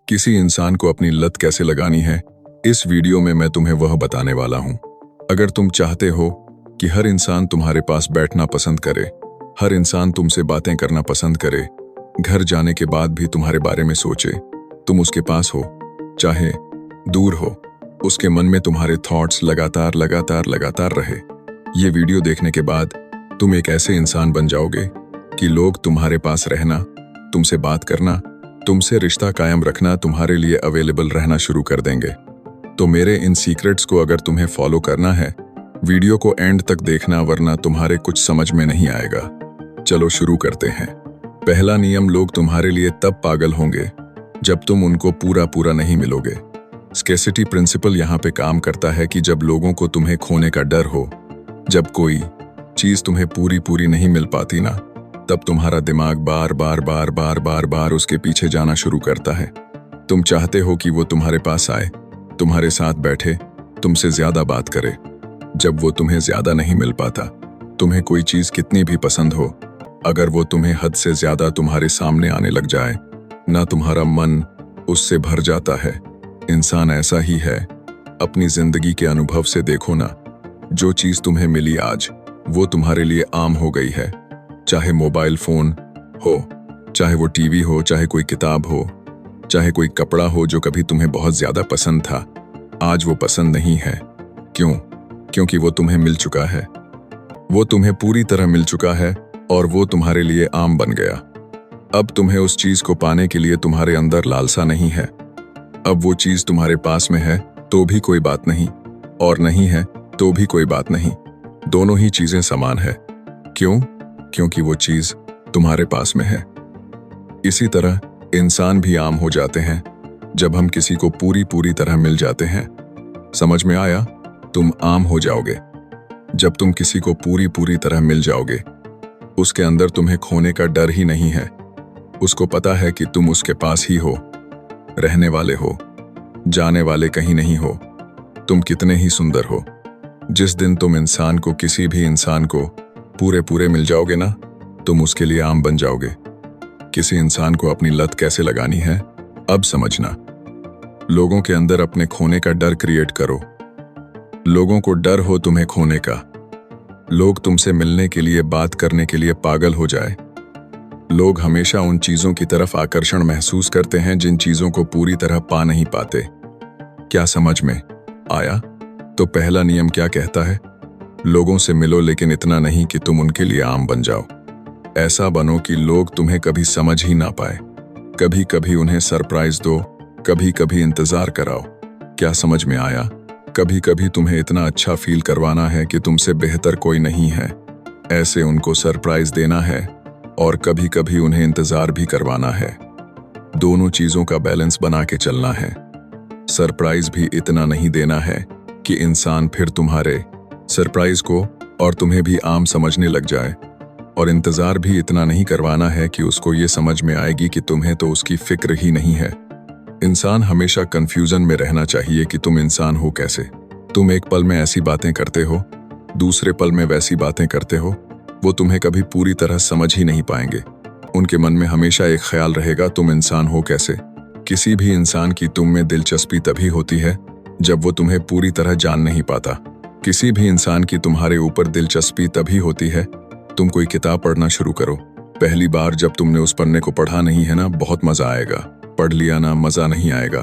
किसी इंसान को अपनी लत कैसे लगानी है, इस वीडियो में मैं तुम्हें वह बताने वाला हूं। अगर तुम चाहते हो कि हर इंसान तुम्हारे पास बैठना पसंद करे, हर इंसान तुमसे बातें करना पसंद करे, घर जाने के बाद भी तुम्हारे बारे में सोचे, तुम उसके पास हो चाहे दूर हो, उसके मन में तुम्हारे थॉट्स लगातार लगातार लगातार रहे, ये वीडियो देखने के बाद तुम एक ऐसे इंसान बन जाओगे कि लोग तुम्हारे पास रहना, तुमसे बात करना, तुमसे रिश्ता कायम रखना, तुम्हारे लिए अवेलेबल रहना शुरू कर देंगे। तो मेरे इन सीक्रेट्स को अगर तुम्हें फॉलो करना है, वीडियो को एंड तक देखना, वरना तुम्हारे कुछ समझ में नहीं आएगा। चलो शुरू करते हैं। पहला नियम, लोग तुम्हारे लिए तब पागल होंगे जब तुम उनको पूरा पूरा नहीं मिलोगे। स्केसिटी प्रिंसिपल यहाँ पे काम करता है कि जब लोगों को तुम्हें खोने का डर हो, जब कोई चीज तुम्हें पूरी पूरी नहीं मिल पाती ना, तब तुम्हारा दिमाग बार बार बार बार बार बार उसके पीछे जाना शुरू करता है। तुम चाहते हो कि वो तुम्हारे पास आए, तुम्हारे साथ बैठे, तुमसे ज्यादा बात करे। जब वो तुम्हें ज्यादा नहीं मिल पाता, तुम्हें कोई चीज कितनी भी पसंद हो, अगर वो तुम्हें हद से ज्यादा तुम्हारे सामने आने लग जाए ना, तुम्हारा मन उससे भर जाता है। इंसान ऐसा ही है, अपनी जिंदगी के अनुभव से देखो ना, जो चीज तुम्हें मिली आज, वो तुम्हारे लिए आम हो गई है। चाहे मोबाइल फोन हो, चाहे वो टीवी हो, चाहे कोई किताब हो, चाहे कोई कपड़ा हो जो कभी तुम्हें बहुत ज्यादा पसंद था, आज वो पसंद नहीं है। क्यों? क्योंकि वो तुम्हें मिल चुका है, वो तुम्हें पूरी तरह मिल चुका है और वो तुम्हारे लिए आम बन गया। अब तुम्हें उस चीज को पाने के लिए तुम्हारे अंदर लालसा नहीं है। अब वो चीज तुम्हारे पास में है तो भी कोई बात नहीं, और नहीं है तो भी कोई बात नहीं। दोनों ही चीजें समान है। क्यों? क्योंकि वो चीज तुम्हारे पास में है। इसी तरह इंसान भी आम हो जाते हैं जब हम किसी को पूरी पूरी तरह मिल जाते हैं। समझ में आया? तुम आम हो जाओगे जब तुम किसी को पूरी पूरी तरह मिल जाओगे। उसके अंदर तुम्हें खोने का डर ही नहीं है। उसको पता है कि तुम उसके पास ही हो, रहने वाले हो, जाने वाले कहीं नहीं हो। तुम कितने ही सुंदर हो। जिस दिन तुम इंसान को, किसी भी इंसान को पूरे पूरे मिल जाओगे ना, तुम उसके लिए आम बन जाओगे। किसी इंसान को अपनी लत कैसे लगानी है, अब समझना। लोगों के अंदर अपने खोने का डर क्रिएट करो। लोगों को डर हो तुम्हें खोने का। लोग तुमसे मिलने के लिए, बात करने के लिए पागल हो जाए। लोग हमेशा उन चीजों की तरफ आकर्षण महसूस करते हैं जिन चीजों को पूरी तरह पा नहीं पाते। क्या समझ में आया? तो पहला नियम क्या कहता है? लोगों से मिलो, लेकिन इतना नहीं कि तुम उनके लिए आम बन जाओ। ऐसा बनो कि लोग तुम्हें कभी समझ ही ना पाए। कभी कभी उन्हें सरप्राइज दो, कभी कभी इंतजार कराओ। क्या समझ में आया? कभी कभी तुम्हें इतना अच्छा फील करवाना है कि तुमसे बेहतर कोई नहीं है, ऐसे उनको सरप्राइज देना है, और कभी कभी उन्हें इंतजार भी करवाना है। दोनों चीजों का बैलेंस बना के चलना है। सरप्राइज भी इतना नहीं देना है कि इंसान फिर तुम्हारे सरप्राइज को और तुम्हें भी आम समझने लग जाए, और इंतजार भी इतना नहीं करवाना है कि उसको ये समझ में आएगी कि तुम्हें तो उसकी फिक्र ही नहीं है। इंसान हमेशा कंफ्यूजन में रहना चाहिए कि तुम इंसान हो कैसे। तुम एक पल में ऐसी बातें करते हो, दूसरे पल में वैसी बातें करते हो। वो तुम्हें कभी पूरी तरह समझ ही नहीं पाएंगे। उनके मन में हमेशा एक ख्याल रहेगा, तुम इंसान हो कैसे। किसी भी इंसान की तुम में दिलचस्पी तभी होती है जब वो तुम्हें पूरी तरह जान नहीं पाता। किसी भी इंसान की तुम्हारे ऊपर दिलचस्पी तभी होती है, तुम कोई किताब पढ़ना शुरू करो। पहली बार जब तुमने उस पन्ने को पढ़ा नहीं है ना, बहुत मजा आएगा। पढ़ लिया ना, मजा नहीं आएगा।